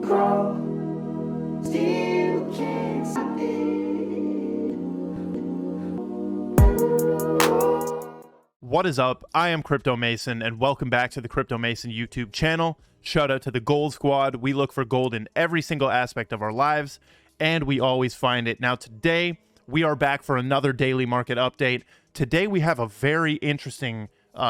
grow, still can't stop it. What is up? I am Crypto Mason, and welcome back to the Crypto Mason YouTube channel. Shout out to the Gold Squad. We look for gold in every single aspect of our lives, and we always find it. Now today, we are back for another daily market update. Today, we have a very interesting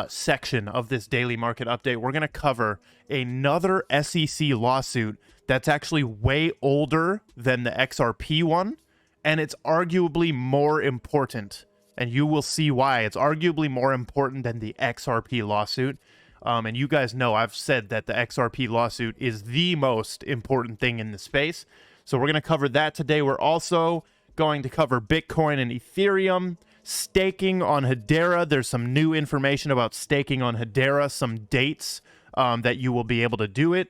section of this daily market update. We're going to cover another SEC lawsuit that's actually way older than the XRP one, and it's arguably more important. And you will see why. It's arguably more important than the XRP lawsuit. And you guys know I've said that the XRP lawsuit is the most important thing in the space. So we're going to cover that today. We're also going to cover Bitcoin and Ethereum, staking on Hedera. There's some new information about staking on Hedera, some dates that you will be able to do it,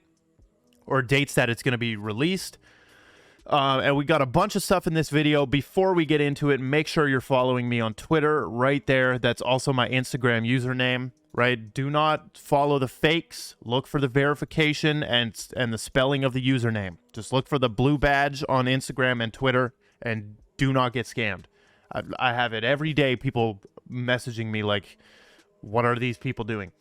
or dates that it's going to be released. And we got a bunch of stuff in this video. Before we get into it, make sure you're following me on Twitter right there. That's also my Instagram username, right? Do not follow the fakes. Look for the verification and the spelling of the username. Just look for the blue badge on Instagram and Twitter, and do not get scammed. I have it every day, people messaging me like, what are these people doing?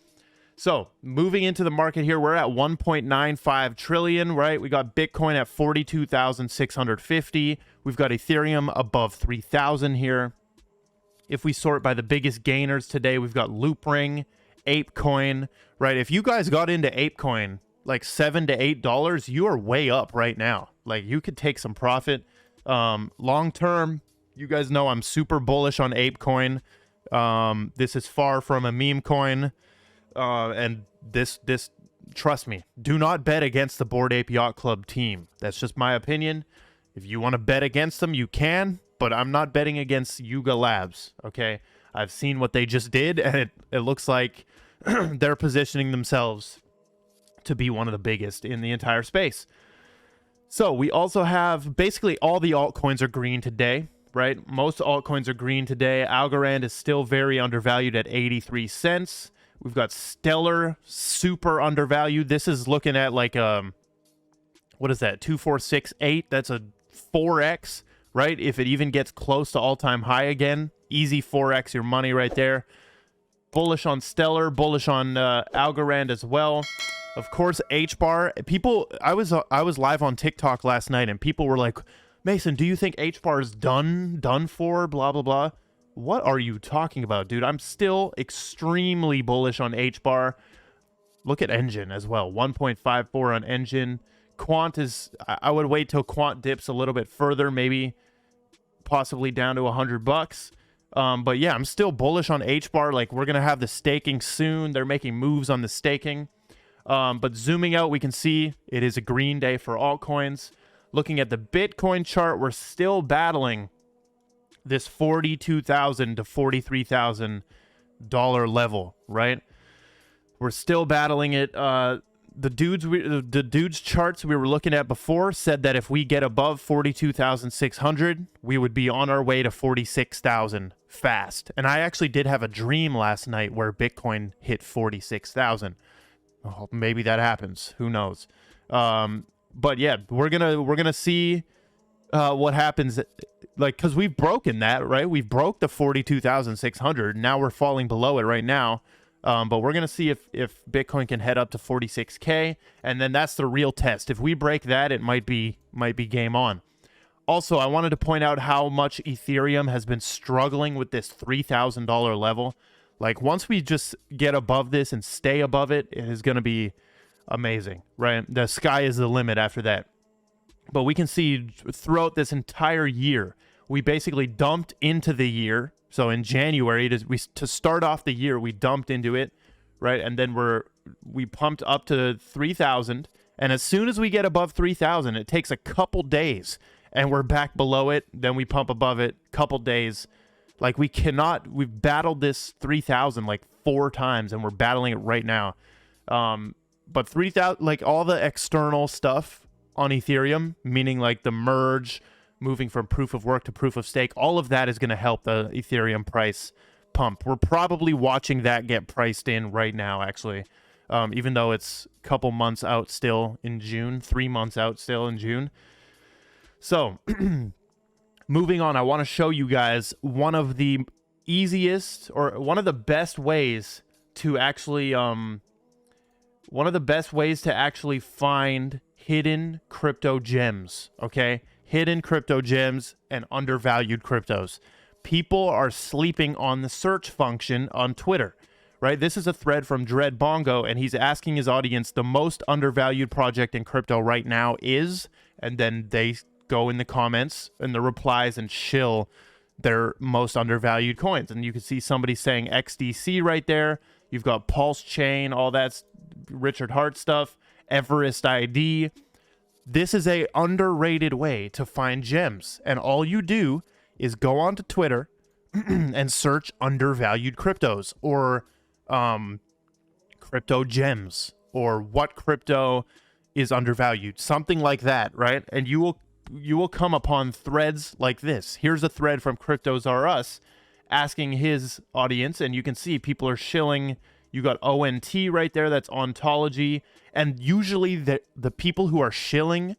So, moving into the market here, we're at 1.95 trillion, right? We got Bitcoin at 42,650. We've got Ethereum above 3,000 here. If we sort by the biggest gainers today, we've got Loopring, ApeCoin, right? If you guys got into ApeCoin like $7 to $8, you are way up right now. Like, you could take some profit. Long term, you guys know I'm super bullish on ApeCoin. This is far from a meme coin. And this, trust me, do not bet against the Bored Ape Yacht Club team. That's just my opinion. If you want to bet against them, you can, but I'm not betting against Yuga Labs, okay? I've seen what they just did, and it looks like they're positioning themselves to be one of the biggest in the entire space. So we also have basically all the altcoins are green today, right? Most altcoins are green today. Algorand is still very undervalued at 83 cents. We've got Stellar, super undervalued. This is looking at like, what is that, 2468? That's a 4x, right? If it even gets close to all-time high again, easy 4x your money right there. Bullish on Stellar, bullish on Algorand as well. Of course, HBAR. People, I was live on TikTok last night, and people were like, Mason, do you think HBAR is done for, blah, blah, blah. What are you talking about, dude? I'm still extremely bullish on HBAR. Look at Engine as well. 1.54 on Engine. Quant is... I would wait till Quant dips a little bit further, maybe possibly down to $100. But yeah, I'm still bullish on HBAR. Like, we're going to have the staking soon. They're making moves on the staking. But zooming out, we can see it is a green day for altcoins. Looking at the Bitcoin chart, we're still battling this $42,000 to $43,000 level, right? We're still battling it. The dude's charts we were looking at before said that if we get above 42,600, we would be on our way to 46,000 fast. And I actually did have a dream last night where Bitcoin hit 46,000. Oh, maybe that happens. Who knows? But yeah, we're gonna see what happens. Like, because we've broken that, right? We've broke the 42,600. Now we're falling below it right now. But we're going to see if Bitcoin can head up to 46K. And then that's the real test. If we break that, it might be game on. Also, I wanted to point out how much Ethereum has been struggling with this $3,000 level. Like, once we just get above this and stay above it, it is going to be amazing, right? The sky is the limit after that. But we can see throughout this entire year, we basically dumped into the year. So in January, to start off the year, we dumped into it, right? And then we pumped up to 3,000. And as soon as we get above 3,000, it takes a couple days, and we're back below it. Then we pump above it, couple days. Like, we've battled this 3,000 like 4 times, and we're battling it right now. But 3,000, like all the external stuff on Ethereum, meaning like the merge, moving from proof of work to proof of stake, all of that is going to help the Ethereum price pump. We're probably watching that get priced in right now, actually. even though it's a couple months out still in June, 3 months out still in June. So moving on, I want to show you guys one of the easiest or one of the best ways to actually find hidden crypto gems, okay? Hidden crypto gems and undervalued cryptos. People are sleeping on the search function on Twitter, right? This is a thread from Dread Bongo, and he's asking his audience the most undervalued project in crypto right now is, and then they go in the comments and the replies and shill their most undervalued coins. And you can see somebody saying XDC right there. You've got Pulse Chain, all that's Richard Hart stuff, Everest ID. This is a underrated way to find gems. And all you do is go onto Twitter and search undervalued cryptos or crypto gems or what crypto is undervalued, something like that, right? And you will come upon threads like this. Here's a thread from Cryptos R Us asking his audience, and you can see people are shilling. You got ONT right there, that's ontology. And usually the people who are shilling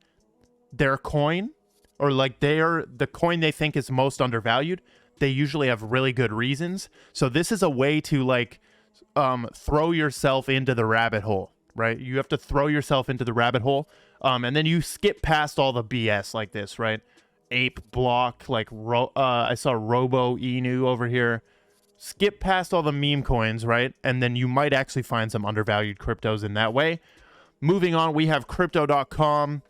their coin, or like the coin they think is most undervalued, they usually have really good reasons. So this is a way to like throw yourself into the rabbit hole, right? You have to throw yourself into the rabbit hole. And then you skip past all the BS like this, right? Ape Block, like I saw Robo Inu over here. Skip past all the meme coins, right? And then you might actually find some undervalued cryptos in that way. Moving on, we have Crypto.com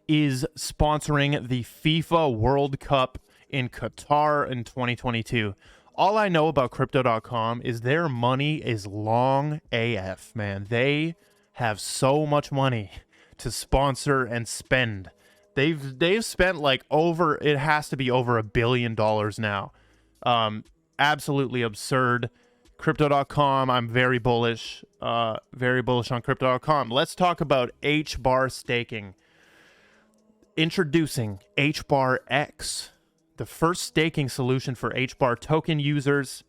is sponsoring the FIFA World Cup in Qatar in 2022. All I know about Crypto.com is their money is long AF, man. They have so much money to sponsor and spend. They've spent like it has to be over $1 billion now. Absolutely absurd. Crypto.com, I'm very bullish on Crypto.com. Let's talk about HBAR staking. Introducing HBAR-X, the first staking solution for HBAR token users.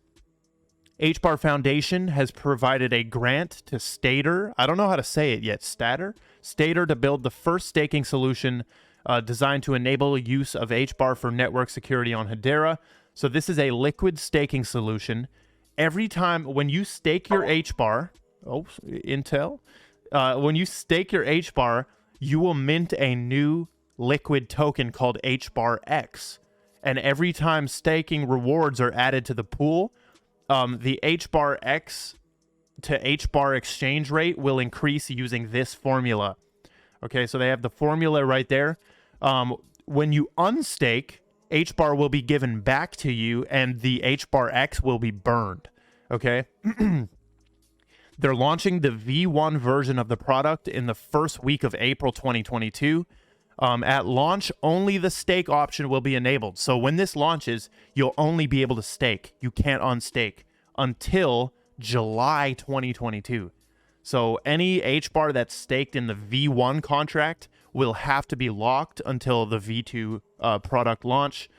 HBAR Foundation has provided a grant to Stater. I don't know how to say it yet. Stater to build the first staking solution designed to enable use of HBAR for network security on Hedera. So this is a liquid staking solution. Every time when you stake your HBAR, when you stake your HBAR, you will mint a new liquid token called HBAR-X. And every time staking rewards are added to the pool, the HBAR-X to HBAR exchange rate will increase using this formula. Okay, so they have the formula right there. When you unstake, HBAR will be given back to you and the HBAR-X will be burned. Okay? They're launching the V1 version of the product in the first week of April 2022. At launch, only the stake option will be enabled. So when this launches, you'll only be able to stake. You can't unstake until July 2022. So any HBAR that's staked in the V1 contract will have to be locked until the V2 product launch.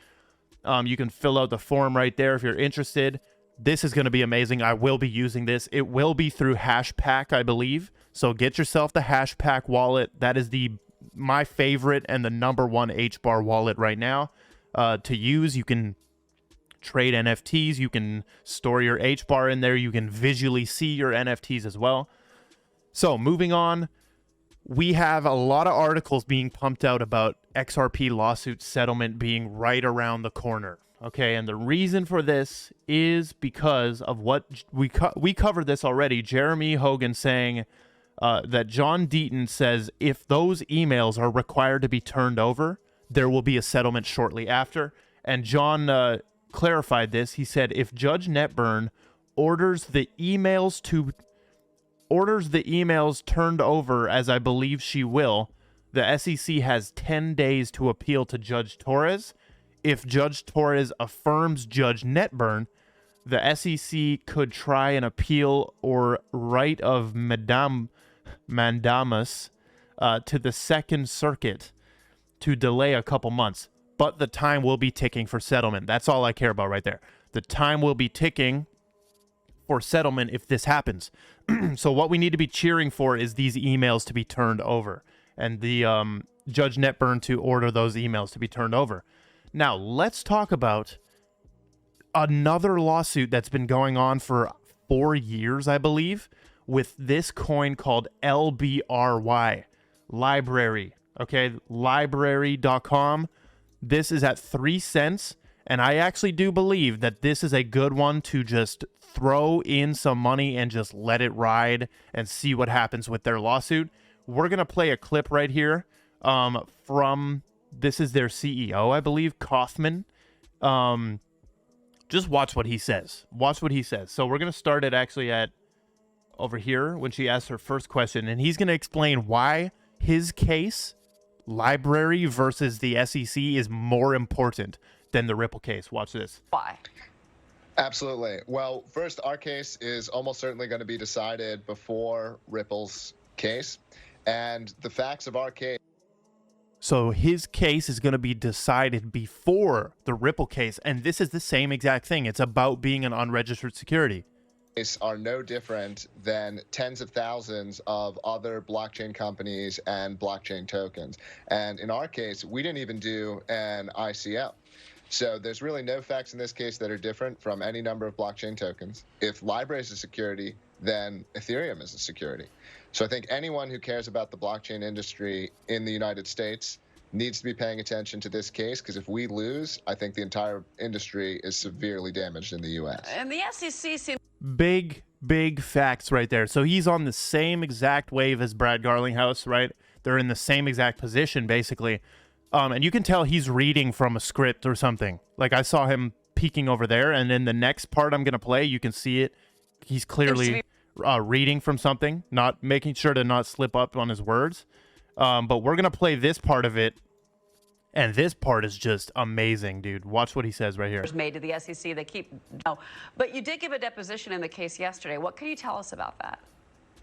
You can fill out the form right there if you're interested. This is going to be amazing. I will be using this. It will be through Hashpack, I believe. So get yourself the Hashpack wallet. That is my favorite and the #1 HBAR wallet right now to use. You can trade NFTs. You can store your HBAR in there. You can visually see your NFTs as well. So moving on, we have a lot of articles being pumped out about XRP lawsuit settlement being right around the corner. Okay, and the reason for this is because of what we covered this already. Jeremy Hogan saying that John Deaton says if those emails are required to be turned over, there will be a settlement shortly after. And John clarified this. He said if Judge Netburn orders the emails turned over, as I believe she will, the SEC has 10 days to appeal to Judge Torres. If Judge Torres affirms Judge Netburn, the SEC could try an appeal or right of mandamus to the Second Circuit to delay a couple months. But the time will be ticking for settlement. That's all I care about right there. The time will be ticking for settlement if this happens. So what we need to be cheering for is these emails to be turned over, and the Judge Netburn to order those emails to be turned over. Now, let's talk about another lawsuit that's been going on for 4 years, I believe, with this coin called LBRY, LBRY, okay, LBRY.com. This is at 3 cents, and I actually do believe that this is a good one to just throw in some money and just let it ride and see what happens with their lawsuit. We're going to play a clip right here from, this is their CEO, I believe, Kaufman. Just watch what he says. Watch what he says. So we're going to start it actually at over here when she asks her first question, and he's going to explain why his case, LBRY versus the SEC, is more important than the Ripple case. Watch this. Why? Absolutely. Well, first, our case is almost certainly going to be decided before Ripple's case. And the facts of our case. So his case is going to be decided before the Ripple case. And this is the same exact thing. It's about being an unregistered security. Are no different than tens of thousands of other blockchain companies and blockchain tokens. And in our case, we didn't even do an ICO. So there's really no facts in this case that are different from any number of blockchain tokens. If LBRY is a security, then Ethereum is a security. So I think anyone who cares about the blockchain industry in the United States needs to be paying attention to this case, because if we lose, I think the entire industry is severely damaged in the U.S. And the SEC seems Big facts right there. So he's on the same exact wave as Brad Garlinghouse, right? They're in the same exact position, basically. And you can tell he's reading from a script or something. Like, I saw him peeking over there, and in the next part I'm going to play, you can see it. He's clearly reading from something, not making sure to not slip up on his words. But we're going to play this part of it, and this part is just amazing, dude. Watch what he says right here. made to the SEC. They keep no, but you did give a deposition in the case yesterday. What can you tell us about that?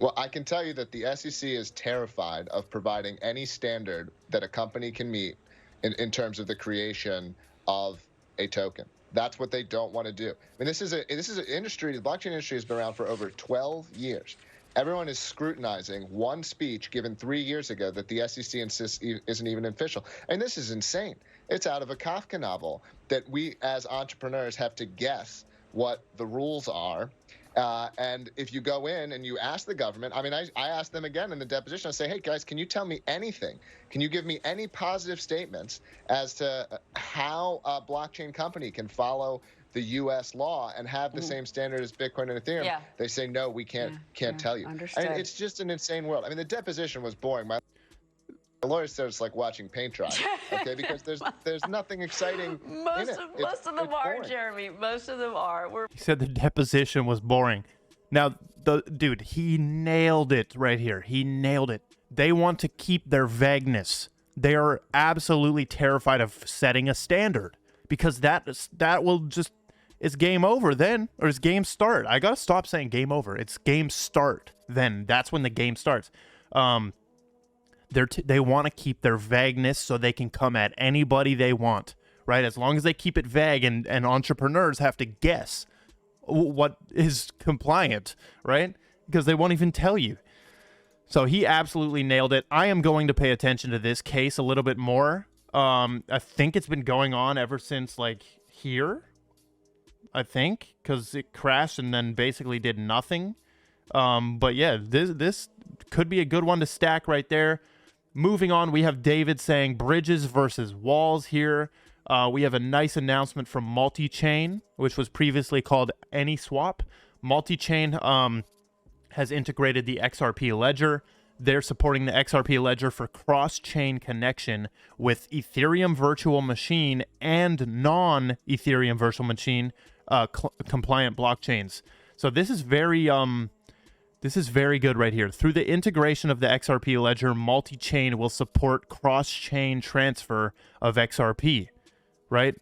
Well, I can tell you that the SEC is terrified of providing any standard that a company can meet in terms of the creation of a token. That's what they don't want to do. I mean, this is an industry, the blockchain industry has been around for over 12 years. Everyone is scrutinizing one speech given 3 years ago that the SEC insists isn't even official. And this is insane. It's out of a Kafka novel that we as entrepreneurs have to guess what the rules are. And if you go in and you ask the government, I mean, I asked them again in the deposition, I say, hey, guys, can you tell me anything? Can you give me any positive statements as to how a blockchain company can follow the U.S. law and have the same standard as Bitcoin and Ethereum? Yeah. They say, no, we can't tell you. Understood. I mean, it's just an insane world. I mean, the deposition was boring. My lawyer said it's like watching paint dry, okay? Because there's nothing exciting in it. Most of them are, boring. Jeremy. Most of them are. He said the deposition was boring. Now, dude, he nailed it right here. He nailed it. They want to keep their vagueness. They are absolutely terrified of setting a standard, because that will just, it's game over then, or it's game start. I gotta stop saying game over. It's game start then. That's when the game starts. They want to keep their vagueness so they can come at anybody they want, right? As long as they keep it vague, and entrepreneurs have to guess what is compliant, right? Because they won't even tell you. So he absolutely nailed it. I am going to pay attention to this case a little bit more. I think it's been going on ever since, like, here, I think, because it crashed and then basically did nothing. But yeah, this could be a good one to stack right there. Moving on, we have David saying bridges versus walls here. We have a nice announcement from Multichain, which was previously called AnySwap. Multichain has integrated the XRP ledger. They're supporting the XRP ledger for cross-chain connection with Ethereum virtual machine and non-Ethereum virtual machine compliant blockchains. So this is very good right here. Through the integration of the XRP ledger, Multichain will support cross-chain transfer of XRP, right?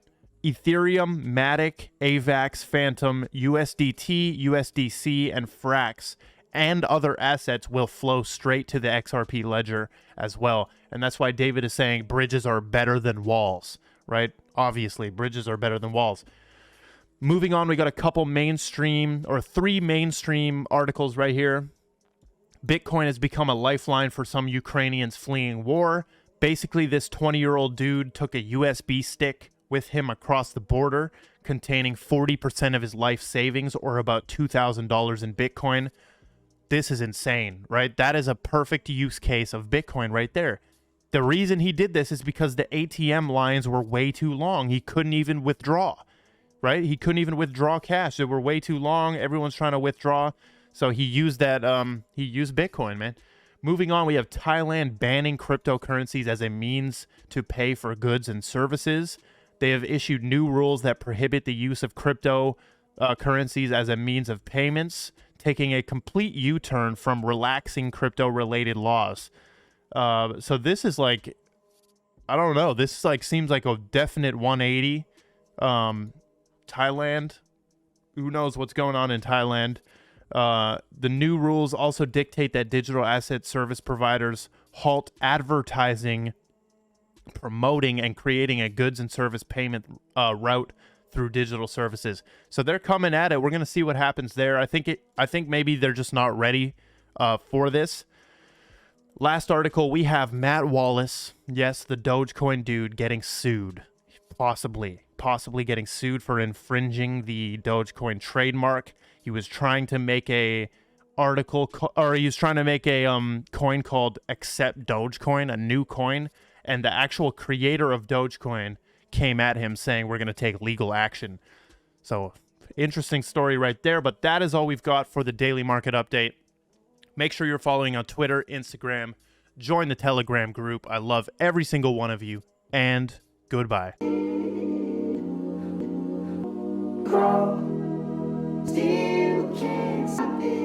Ethereum, Matic, AVAX, Phantom, USDT, USDC, and Frax, and other assets will flow straight to the XRP ledger as well. And that's why David is saying bridges are better than walls, right? Obviously, bridges are better than walls. Moving on, we got a couple mainstream or 3 mainstream articles right here. Bitcoin has become a lifeline for some Ukrainians fleeing war. Basically, this 20-year-old dude took a USB stick with him across the border containing 40% of his life savings, or about $2,000 in Bitcoin. This is insane, right? That is a perfect use case of Bitcoin right there. The reason he did this is because the ATM lines were way too long. He couldn't even withdraw, right? He couldn't even withdraw cash. They were way too long. Everyone's trying to withdraw. So he used that, he used Bitcoin, man. Moving on, we have Thailand banning cryptocurrencies as a means to pay for goods and services. They have issued new rules that prohibit the use of cryptocurrencies as a means of payments, taking a complete U-turn from relaxing crypto-related laws. So this is like, I don't know. This like seems like a definite 180. Thailand, who knows what's going on in Thailand? The new rules also dictate that digital asset service providers halt advertising, promoting, and creating a goods and service payment route through digital services. So they're coming at it. We're going to see what happens there. I think maybe they're just not ready for this. Last article, we have Matt Wallace, yes, the Dogecoin dude, getting sued. Possibly getting sued for infringing the Dogecoin trademark. He was trying to make a coin called Accept Dogecoin, a new coin, and the actual creator of Dogecoin came at him saying we're going to take legal action. So, interesting story right there, but that is all we've got for the daily market update. Make sure you're following on Twitter, Instagram, join the Telegram group. I love every single one of you, and goodbye. Grow, still can't stop it.